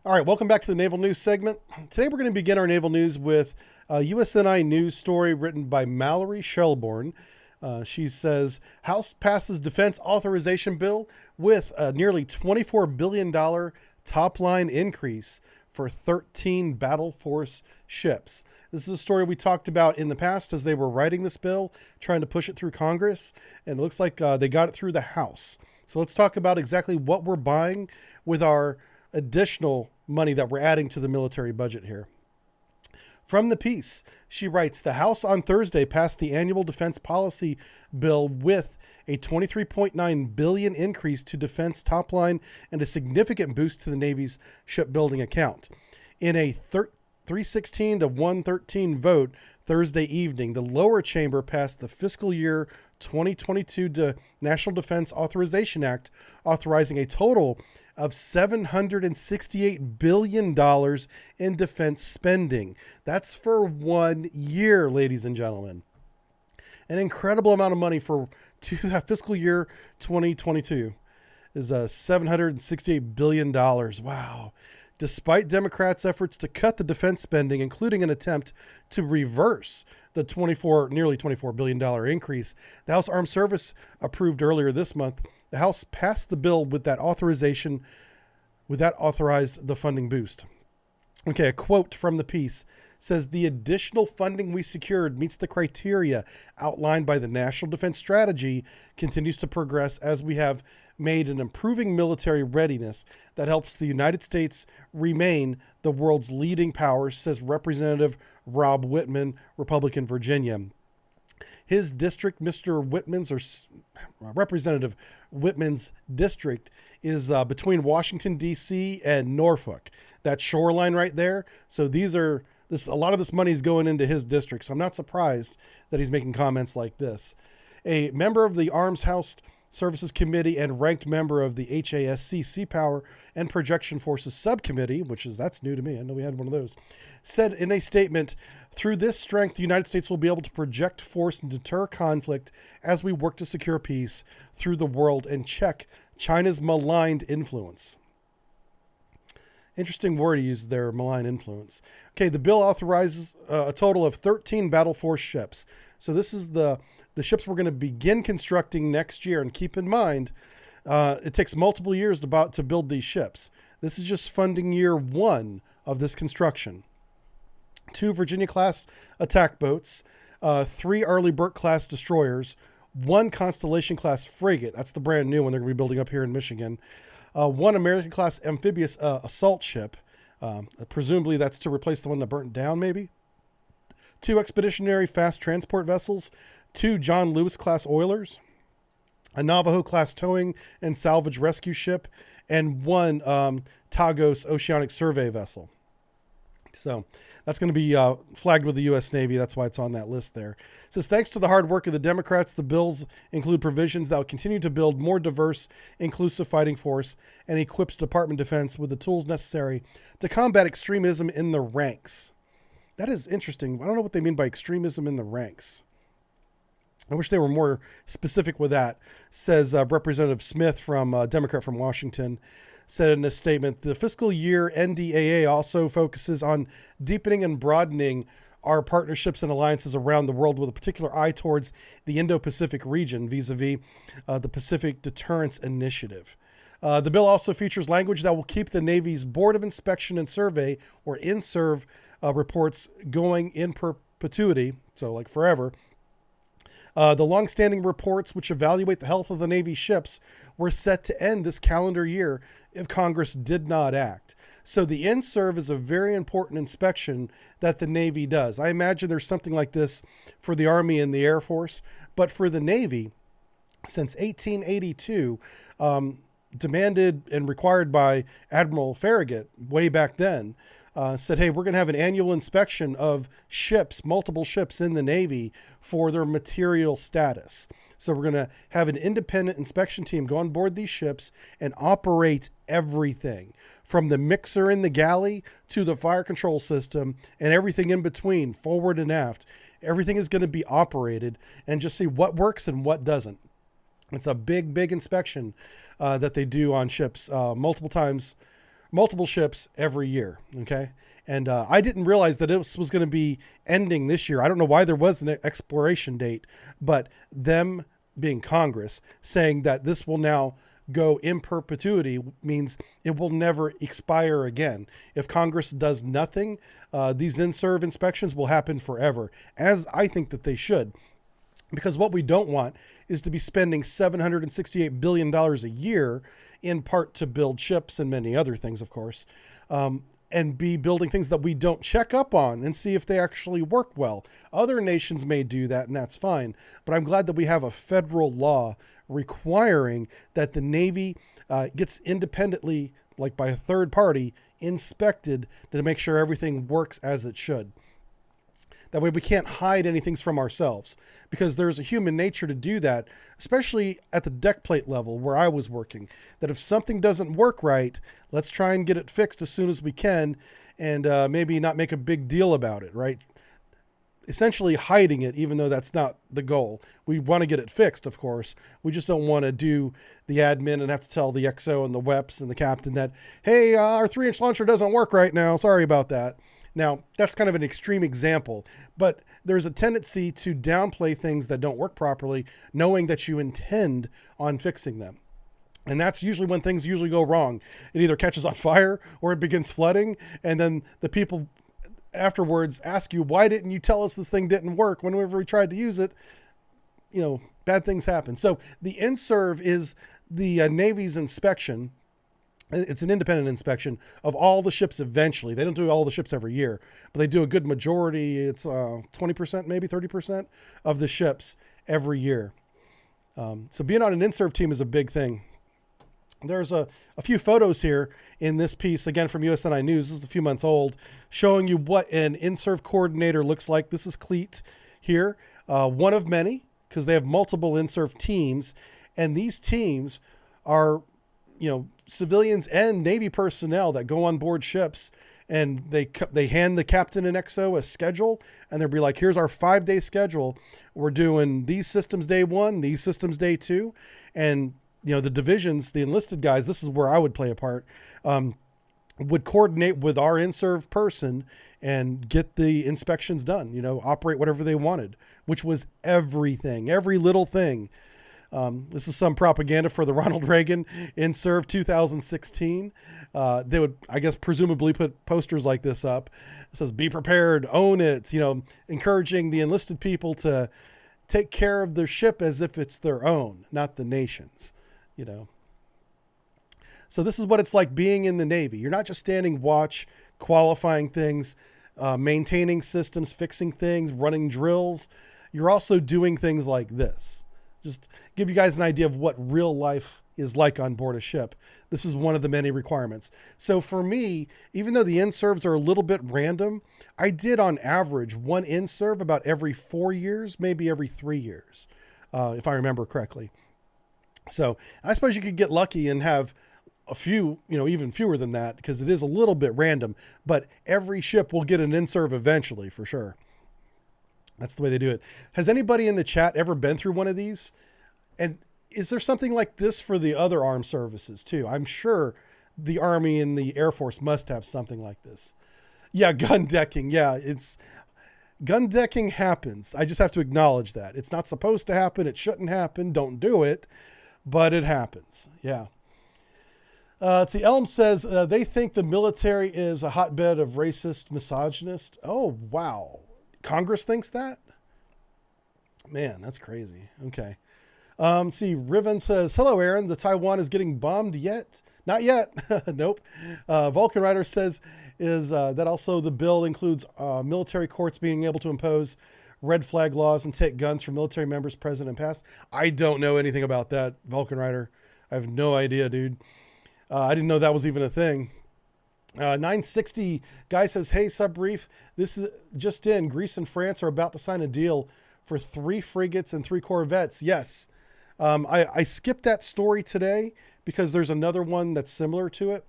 All right, welcome back to the Naval News segment. Today we're going to begin our naval news with a USNI news story written by Mallory Shelbourne. She says, House passes defense authorization bill with a nearly $24 billion top-line increase for 13 Battle Force ships. This is a story we talked about in the past as they were writing this bill, trying to push it through Congress, and it looks like they got it through the House. So let's talk about exactly what we're buying with our additional money that we're adding to the military budget here. From the piece, she writes, the House on Thursday passed the annual defense policy bill with a $23.9 billion increase to defense top line and a significant boost to the Navy's shipbuilding account. In a 316 to 113 vote Thursday evening, the lower chamber passed the fiscal year 2022 National Defense Authorization Act, authorizing a total of $768 billion in defense spending. That's for 1 year, ladies and gentlemen. An incredible amount of money for fiscal year 2022 is $768 billion. Wow. Despite Democrats' efforts to cut the defense spending, including an attempt to reverse the nearly $24 billion increase, the House Armed Service approved earlier this month. The House passed the bill with that authorized the funding boost. Okay, a quote from the piece says, the additional funding we secured meets the criteria outlined by the National Defense Strategy, continues to progress as we have made an improving military readiness that helps the United States remain the world's leading power, says Representative Rob Whitman, Republican, Virginia. His district, Representative Whitman's district, is between Washington, D.C. and Norfolk. That shoreline right there. So a lot of this money is going into his district. So I'm not surprised that he's making comments like this. A member of the Arms House Services Committee and ranked member of the HASC Sea Power and Projection Forces Subcommittee, that's new to me, I know we had one of those, said in a statement, through this strength, the United States will be able to project force and deter conflict as we work to secure peace through the world and check China's maligned influence. Interesting word he used there, malign influence. Okay, the bill authorizes a total of 13 Battle Force ships. So this is the ships we're going to begin constructing next year. And keep in mind, it takes multiple years to build these ships. This is just funding year one of this construction. 2 Virginia-class attack boats, 3 Arleigh Burke-class destroyers, 1 Constellation-class frigate. That's the brand new one they're going to be building up here in Michigan. 1 American-class amphibious assault ship. Presumably that's to replace the one that burnt down, maybe. 2 expeditionary fast transport vessels, 2 John Lewis-class oilers, a Navajo-class towing and salvage rescue ship, and 1 Tagus oceanic survey vessel. So that's going to be flagged with the U.S. Navy. That's why it's on that list there. It says, thanks to the hard work of the Democrats, the bills include provisions that will continue to build more diverse, inclusive fighting force and equips Department of Defense with the tools necessary to combat extremism in the ranks. That is interesting. I don't know what they mean by extremism in the ranks. I wish they were more specific with that, says Representative Smith, Democrat from Washington, said in a statement, the fiscal year NDAA also focuses on deepening and broadening our partnerships and alliances around the world with a particular eye towards the Indo-Pacific region vis-a-vis the Pacific Deterrence Initiative. The bill also features language that will keep the Navy's Board of Inspection and Survey, or Inserve, reports going in perpetuity, so like forever. The longstanding reports which evaluate the health of the Navy ships were set to end this calendar year if Congress did not act. So the Inserve is a very important inspection that the Navy does. I imagine there's something like this for the Army and the Air Force, but for the Navy, since 1882, demanded and required by Admiral Farragut way back then, said, hey, we're going to have an annual inspection of ships, multiple ships in the Navy for their material status. So we're going to have an independent inspection team go on board these ships and operate everything from the mixer in the galley to the fire control system and everything in between, forward and aft. Everything is going to be operated and just see what works and what doesn't. It's a big, big inspection that they do on ships multiple times multiple ships every year. Okay. And I didn't realize that it was going to be ending this year. I don't know why there was an expiration date, but them being Congress saying that this will now go in perpetuity means it will never expire again. If Congress does nothing, these Inserve inspections will happen forever, as I think that they should. Because what we don't want is to be spending $768 billion a year, in part to build ships and many other things, of course, and be building things that we don't check up on and see if they actually work well. Other nations may do that, and that's fine. But I'm glad that we have a federal law requiring that the Navy gets independently, like by a third party, inspected to make sure everything works as it should. That way we can't hide anything from ourselves, because there's a human nature to do that, especially at the deck plate level where I was working, that if something doesn't work right, let's try and get it fixed as soon as we can, and maybe not make a big deal about it, right? Essentially hiding it, even though that's not the goal. We want to get it fixed, of course. We just don't want to do the admin and have to tell the XO and the WEPs and the captain that, hey, our 3-inch launcher doesn't work right now. Sorry about that. Now, that's kind of an extreme example, but there's a tendency to downplay things that don't work properly, knowing that you intend on fixing them. And that's usually when things usually go wrong. It either catches on fire or it begins flooding, and then the people afterwards ask you, why didn't you tell us this thing didn't work? Whenever we tried to use it, you know, bad things happen. So the Inserve is the Navy's inspection. It's an independent inspection of all the ships eventually. They don't do all the ships every year, but they do a good majority. It's 20%, maybe 30% of the ships every year. So being on an Inserve team is a big thing. There's a few photos here in this piece, again, from USNI News. This is a few months old, showing you what an Inserve coordinator looks like. This is Cleat here, one of many, because they have multiple Inserve teams. And these teams are, you know, civilians and Navy personnel that go on board ships, and they hand the captain and XO a schedule, and they'll be like, here's our 5-day schedule. We're doing these systems day 1, these systems day 2. And, you know, the divisions, the enlisted guys, this is where I would play a part, would coordinate with our Inserve person and get the inspections done, you know, operate whatever they wanted, which was everything, every little thing. This is some propaganda for the Ronald Reagan Inserve 2016. They would, I guess, presumably put posters like this up. It says, be prepared, own it, you know, encouraging the enlisted people to take care of their ship as if it's their own, not the nation's, you know. So this is what it's like being in the Navy. You're not just standing watch, qualifying things, maintaining systems, fixing things, running drills. You're also doing things like this. Just give you guys an idea of what real life is like on board a ship. This is one of the many requirements. So for me, even though the Inserves are a little bit random, I did on average one Inserve about every 4 years, maybe every 3 years, if I remember correctly. So I suppose you could get lucky and have a few, you know, even fewer than that, because it is a little bit random, but every ship will get an Inserve eventually, for sure. That's the way they do it. Has anybody in the chat ever been through one of these? And is there something like this for the other armed services too? I'm sure the Army and the Air Force must have something like this. Yeah, gun decking. Yeah, gun decking happens. I just have to acknowledge that. It's not supposed to happen. It shouldn't happen. Don't do it. But it happens. Yeah. Let's see. Elm says they think the military is a hotbed of racist, misogynist. Oh, wow. Congress thinks that? Man, that's crazy. Okay. See, Riven says, hello, Aaron. The Taiwan is getting bombed yet? Not yet. Nope. Vulcan Rider says, is that also the bill includes military courts being able to impose red flag laws and take guns from military members present and past? I don't know anything about that, Vulcan Rider. I have no idea, dude. I didn't know that was even a thing. 960 guy says, hey, subbrief, this is just in. Greece and France are about to sign a deal for 3 frigates and 3 corvettes. Yes. I skipped that story today because there's another one that's similar to it.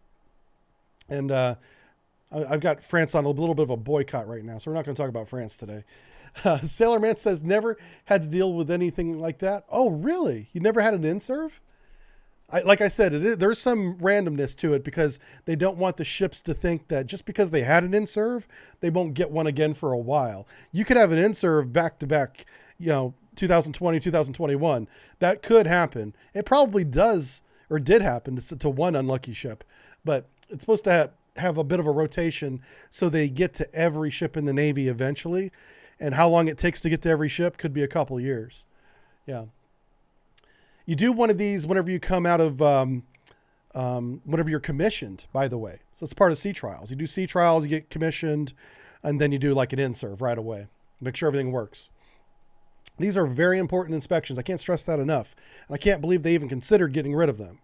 And I've got France on a little bit of a boycott right now, so we're not going to talk about France today. Sailor Man says, never had to deal with anything like that. Oh, really? You never had an Inserve? like I said, there's some randomness to it because they don't want the ships to think that just because they had an Inserve, they won't get one again for a while. You could have an Inserve back to back, 2020, 2021. That could happen. It probably does or did happen to one unlucky ship, but it's supposed to have a bit of a rotation so they get to every ship in the Navy eventually. And how long it takes to get to every ship could be a couple years. Yeah. You do one of these whenever you come out of, whenever you're commissioned, by the way. So it's part of sea trials. You do sea trials, you get commissioned, and then you do like an Inserve right away. Make sure everything works. These are very important inspections. I can't stress that enough. And I can't believe they even considered getting rid of them.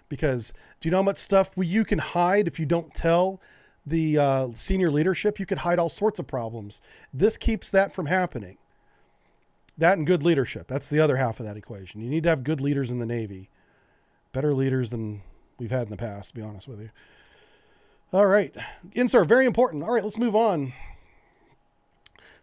Because do you know how much stuff you can hide if you don't tell the senior leadership? You could hide all sorts of problems. This keeps that from happening. That and good leadership. That's the other half of that equation. You need to have good leaders in the Navy. Better leaders than we've had in the past, to be honest with you. All right. Inserve, very important. All right, let's move on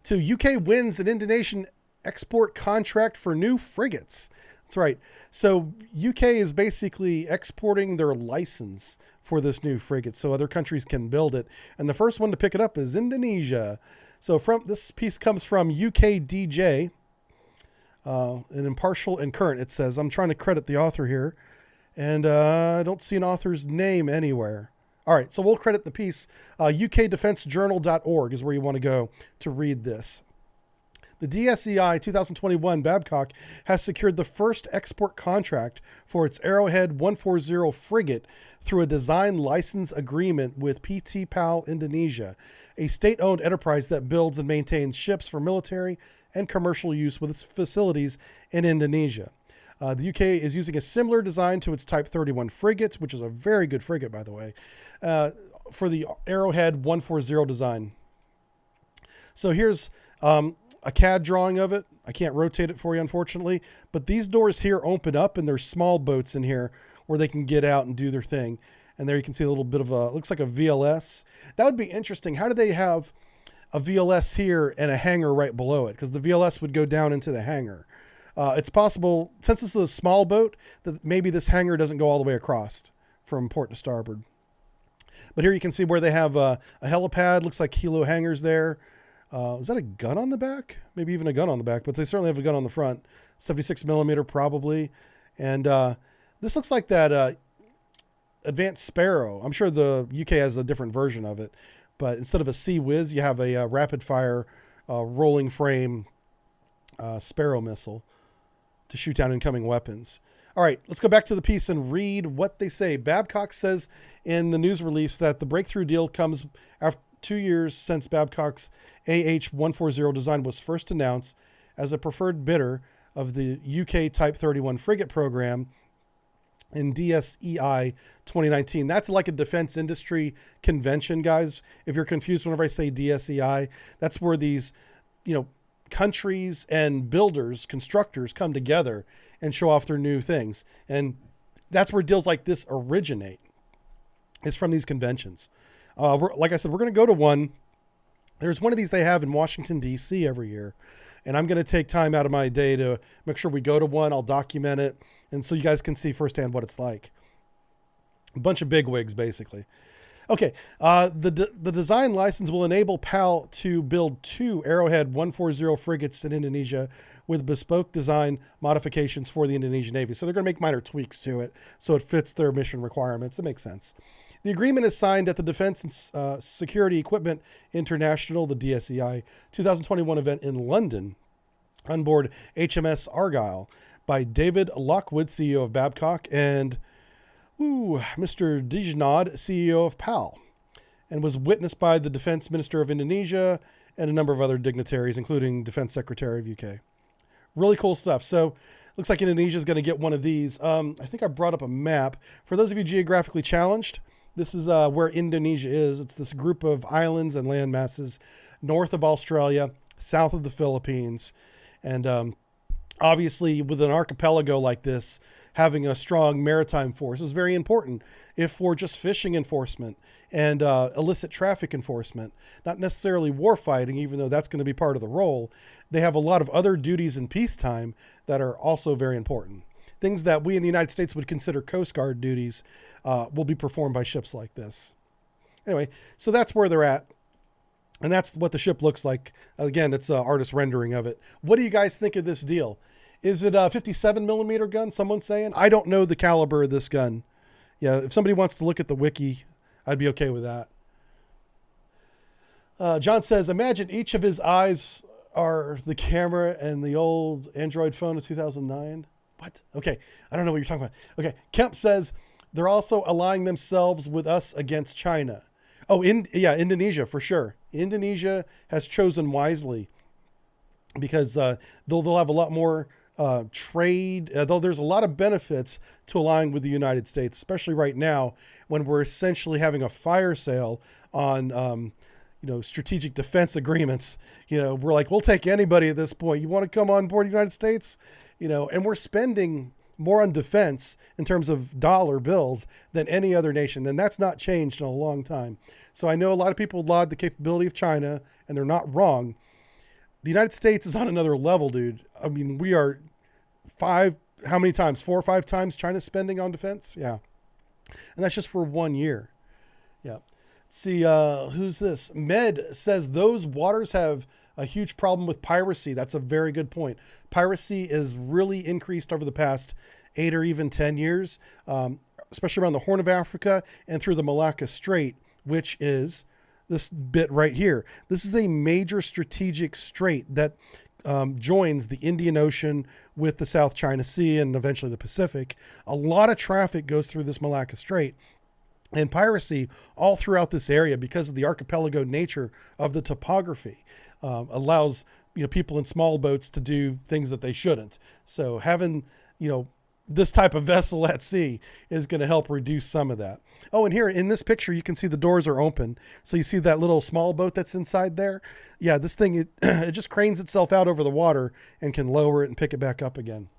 to UK wins an Indonesian export contract for new frigates. That's right. So UK is basically exporting their license for this new frigate so other countries can build it. And the first one to pick it up is Indonesia. So this piece comes from UKDJ. An impartial and current, it says. I'm trying to credit the author here, and I don't see an author's name anywhere. All right, so we'll credit the piece. UKDefenseJournal.org is where you want to go to read this. The DSEI 2021 Babcock has secured the first export contract for its Arrowhead 140 frigate through a design license agreement with PT PAL Indonesia, a state-owned enterprise that builds and maintains ships for military and commercial use with its facilities in Indonesia. The UK is using a similar design to its Type 31 frigates, which is a very good frigate, by the way, for the Arrowhead 140 design. So here's a CAD drawing of it. I can't rotate it for you, unfortunately, but these doors here open up and there's small boats in here where they can get out and do their thing. And there you can see a little bit of looks like a VLS. That would be interesting. How do they have a VLS here and a hangar right below it? Because the VLS would go down into the hangar. It's possible, since this is a small boat, that maybe this hangar doesn't go all the way across from port to starboard. But here you can see where they have a helipad. Looks like helo hangars there. Is that a gun on the back? Maybe even a gun on the back, but they certainly have a gun on the front. 76 millimeter probably. And this looks like that Advanced Sparrow. I'm sure the UK has a different version of it. But instead of a Sea Whiz, you have a rapid fire rolling frame Sparrow missile to shoot down incoming weapons. All right, let's go back to the piece and read what they say. Babcock says in the news release that the breakthrough deal comes after 2 years since Babcock's AH-140 design was first announced as a preferred bidder of the UK Type 31 frigate program in DSEI 2019. That's like a defense industry convention, guys. If you're confused whenever I say DSEI, that's where these, countries and builders, constructors come together and show off their new things. And that's where deals like this originate, is from these conventions. Like I said, we're going to go to one. There's one of these they have in Washington, D.C. every year. And I'm going to take time out of my day to make sure we go to one. I'll document it. And so you guys can see firsthand what it's like. A bunch of bigwigs, basically. Okay, the design license will enable PAL to build 2 Arrowhead 140 frigates in Indonesia with bespoke design modifications for the Indonesian Navy. So they're going to make minor tweaks to it so it fits their mission requirements. That makes sense. The agreement is signed at the Defense and Security Equipment International, the DSEI, 2021 event in London on board HMS Argyle by David Lockwood, CEO of Babcock, and Mr. Dijnod, CEO of PAL, and was witnessed by the Defense Minister of Indonesia and a number of other dignitaries, including Defense Secretary of UK. Really cool stuff. So looks like Indonesia is going to get one of these. I think I brought up a map. For those of you geographically challenged, this is where Indonesia is. It's this group of islands and land masses north of Australia, south of the Philippines. And obviously, with an archipelago like this, having a strong maritime force is very important if for just fishing enforcement and illicit traffic enforcement, not necessarily war fighting, even though that's going to be part of the role. They have a lot of other duties in peacetime that are also very important. things that we in the United States would consider Coast Guard duties will be performed by ships like this. Anyway, so that's where they're at. And that's what the ship looks like. Again, it's an artist rendering of it. What do you guys think of this deal? Is it a 57 millimeter gun? Someone's saying. I don't know the caliber of this gun. Yeah, if somebody wants to look at the wiki, I'd be okay with that. John says, imagine each of his eyes are the camera and the old Android phone of 2009. What? Okay, I don't know what you're talking about. Okay, Kemp says, they're also allying themselves with us against China. Oh, Indonesia, for sure. Indonesia has chosen wisely because they'll have a lot more trade, though there's a lot of benefits to allying with the United States, especially right now when we're essentially having a fire sale on strategic defense agreements. We're like, we'll take anybody at this point. You want to come on board the United States? And we're spending more on defense in terms of dollar bills than any other nation. And that's not changed in a long time. So I know a lot of people laud the capability of China, and they're not wrong. The United States is on another level, dude. I mean, we are 4 or 5 times China's spending on defense. Yeah. And that's just for 1 year. Yeah. Let's see, who's this? Med says those waters have a huge problem with piracy. That's a very good point. Piracy is really increased over the past 8 or even 10 years, especially around the Horn of Africa and through the Malacca Strait, which is this bit right here. This is a major strategic strait that joins the Indian Ocean with the South China Sea and eventually the Pacific. A lot of traffic goes through this Malacca Strait. And piracy all throughout this area, because of the archipelago nature of the topography, allows people in small boats to do things that they shouldn't. So having this type of vessel at sea is going to help reduce some of that. Oh, and here in this picture, you can see the doors are open. So you see that little small boat that's inside there. Yeah, this thing it just cranes itself out over the water and can lower it and pick it back up again.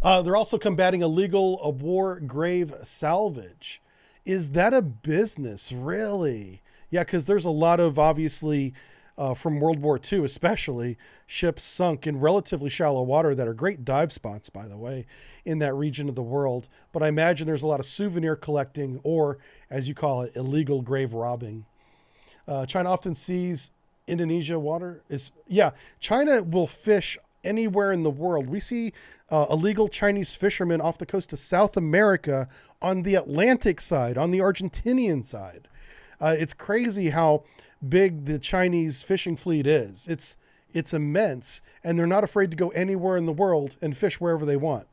They're also combating illegal war grave salvage. Is that a business, really? Yeah, because there's a lot of, obviously, from World War II especially, ships sunk in relatively shallow water that are great dive spots, by the way, in that region of the world. But I imagine there's a lot of souvenir collecting or, as you call it, illegal grave robbing. China often sees Indonesia water. China will fish anywhere in the world. We see illegal Chinese fishermen off the coast of South America on the Atlantic side, on the Argentinian side. It's crazy how big the Chinese fishing fleet is. It's immense, and they're not afraid to go anywhere in the world and fish wherever they want.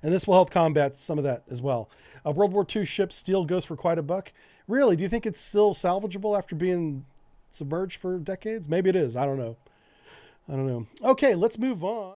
And this will help combat some of that as well. A World War II ship still goes for quite a buck. Really? Do you think it's still salvageable after being submerged for decades? Maybe it is. I don't know. Okay, let's move on.